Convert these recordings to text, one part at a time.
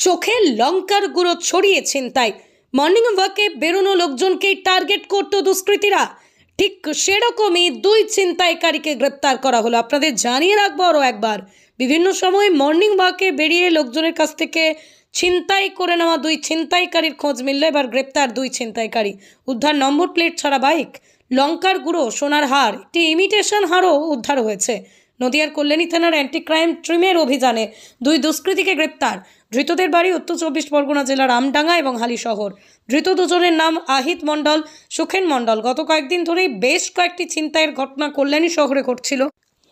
চোখে লঙ্কার গুঁড়ো ছড়িয়ে ছিনতাই। মর্নিং ওয়াকে বেরোনো লোকজনকেই টার্গেট করত দুষ্কৃতীরা। ঠিক সেরকমই দুই ছিনতাইকারীকে গ্রেপ্তার করা হলো। আপনাদের জানিয়ে রাখবো আরও একবার, বিভিন্ন সময় মর্নিং ওয়াকে বেরিয়ে লোকজনের কাছ থেকে ছিনতাই করে নেওয়া দুই ছিনতাইকারীর খোঁজ মিলল। এবার গ্রেপ্তার দুই ছিনতাইকারী। উদ্ধার নম্বর প্লেট ছাড়া বাইক, লঙ্কার গুঁড়ো, সোনার হার, একটি ইমিটেশন হারও উদ্ধার হয়েছে। নদিয়ার কল্যাণী থানার অ্যান্টি ক্রাইম টিমের অভিযানে দুই দুষ্কৃতীকে গ্রেপ্তার। ধৃতদের বাড়ি উত্তর 24 পরগনা জেলার আমডাঙ্গা এবং হালিশহর। ধৃত দুজনের নাম আহিত মণ্ডল, সুখেন মণ্ডল। গত কয়েকদিন ধরেই বেশ কয়েকটি ছিনতাইয়ের ঘটনা কল্যাণী শহরে ঘটছিল।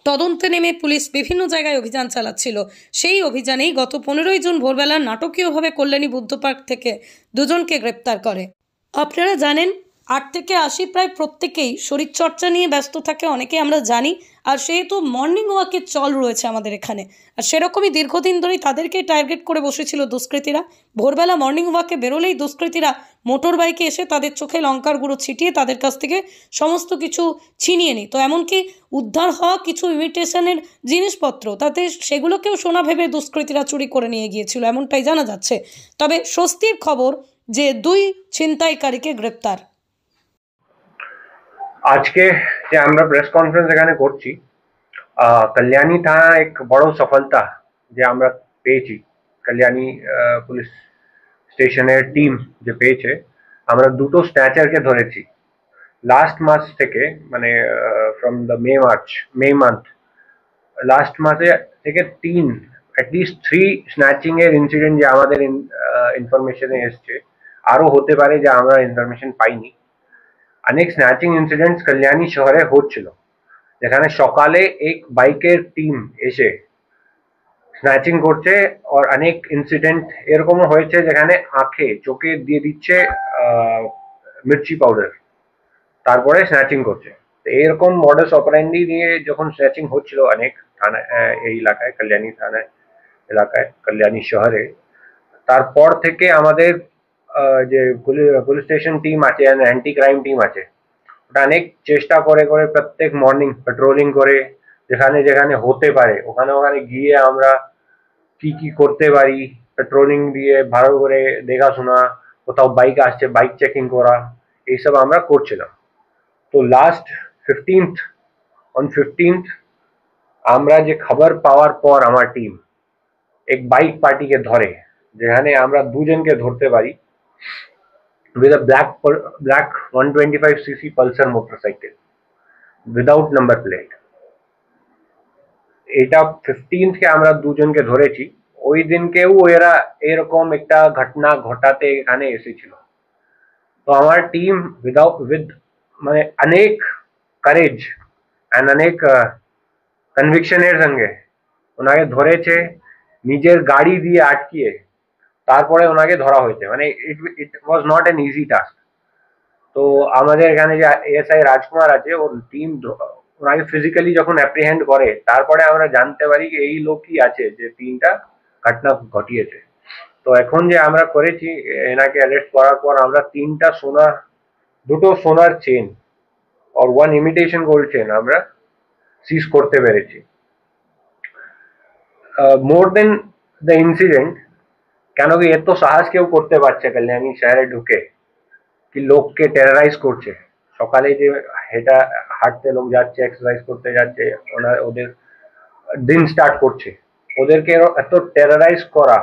তদন্তে নেমে পুলিশ বিভিন্ন জায়গায় অভিযান চালাচ্ছিল। সেই অভিযানেই গত 15ই জুন ভোরবেলা নাটকীয়ভাবে কল্যাণী বুদ্ধ পার্ক থেকে দুজনকে গ্রেপ্তার করে। আপনারা জানেন 8 থেকে 80 প্রায় প্রত্যেকেই শরীরচর্চা নিয়ে ব্যস্ত থাকে, অনেকে আমরা জানি। আর সেহেতু মর্নিং ওয়াকের চল রয়েছে আমাদের এখানে। আর সেরকমই দীর্ঘদিন ধরেই তাদেরকে টার্গেট করে বসেছিল দুষ্কৃতীরা। ভোরবেলা মর্নিং ওয়াকে বেরোলেই দুষ্কৃতীরা মোটর বাইকে এসে তাদের চোখে লঙ্কার গুঁড়ো ছিটিয়ে তাদের কাছ থেকে সমস্ত কিছু ছিনিয়ে নিত। এমনকি উদ্ধার হওয়া কিছু ইমিটেশনের জিনিসপত্র, তাতে সেগুলোকেও সোনা ভেবে দুষ্কৃতীরা চুরি করে নিয়ে গিয়েছিল, এমনটাই জানা যাচ্ছে। তবে স্বস্তির খবর যে দুই ছিনতাইকারীকে গ্রেপ্তার। আজকে যে আমরা প্রেস কনফারেন্স এখানে করছি, কল্যাণী থানা এক বড় সফলতা যে আমরা পেয়েছি। কল্যাণী পুলিশ স্টেশনের টিম যে পেয়েছে, আমরা দুটো স্ন্যাচারকে ধরেছি লাস্ট মাস থেকে, মানে from the May month last মাসে থেকে অ্যাটলিস্ট 3 স্ন্যাচিং এর ইনসিডেন্ট যে আমাদের ইনফরমেশনে এসছে। আরো হতে পারে যে আমরা ইনফরমেশন পাইনি। অনেক স্ন্যাচিং ইনসিডেন্টস কল্যাণী শহরে হচ্ছিল, যেখানে সকালে এক বাইকের টিম এসে স্ন্যাচিং করছে। আর অনেক ইনসিডেন্ট এরকমও হয়েছে যেখানে চোখে দিয়ে দিচ্ছে মির্চি পাউডার, তারপরে স্ন্যাচিং করছে। এরকম মডাস অপারেন্ডি নিয়ে যখন স্ন্যাচিং হচ্ছিল অনেক থানা এই এলাকায়, কল্যাণী থানায় এলাকায়, কল্যাণী শহরে, তারপর থেকে আমাদের যে পুলিশ স্টেশন টিম আছে, অ্যান্টি ক্রাইম টিম আছে, ওটা অনেক চেষ্টা করে করে প্রত্যেক মর্নিং পেট্রোলিং করে যেখানে যেখানে হতে পারে ওখানে ওখানে গিয়ে আমরা কি করতে পারি, পেট্রোলিং দিয়ে ভালো করে দেখাশোনা, কোথাও বাইক আসছে বাইক চেকিং করা, এইসব আমরা করছিলাম। তো লাস্ট 15th আমরা যে খবর পাওয়ার পর আমার টিম এক বাইক পার্টিকে ধরে, যেখানে আমরা দুজনকে ধরতে পারি with a black 125cc pulsar motorcycle without number plate। এটা 15th কে আমরা দুজনকে ধরেছি। ওই দিনকেও এরা এরকম একটা ঘটনা ঘটাতে এখানে এসেছিল। তো আমার টিম মানে অনেক কারেজ এন্ড অনেক কনভিকশনের সঙ্গে ওনাকে ধরেছে, নিজের গাড়ি দিয়ে আটকিয়ে তারপরে ওনাকে ধরা হয়েছে। মানে it was not an easy task. তো আমাদের এখানে যে এএসআই রাজকুমার আছে, ওর টিম ওনাকে ফিজিক্যালি যখন অ্যাপ্রিহেন্ড করে, তারপরে আমরা জানতে পারি এই লোকই আছে যে 3টা ঘটনা ঘটিয়েছে। তো এখন যে আমরা করেছি, এনাকে অ্যারেস্ট করার পর আমরা 2টো সোনার চেন আর 1 ইমিটেশন গোল্ড চেন আমরা সিজ করতে পেরেছি। মোর দেন দ্য ইনসিডেন্ট, কেন কি এত সাহস কেউ করতে পারছে কল্যাণী শহরে ঢুকে, কি লোককে টেরারাইজ করছে। সকালে যে হাঁটতে লোক যাচ্ছে, এক্সারসাইজ করতে যাচ্ছে, ওদের দিন স্টার্ট করছে, ওদেরকে এত টেরারাইজ করা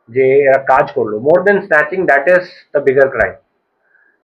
যে এরা কাজ করলো। More than snatching, that is the bigger crime.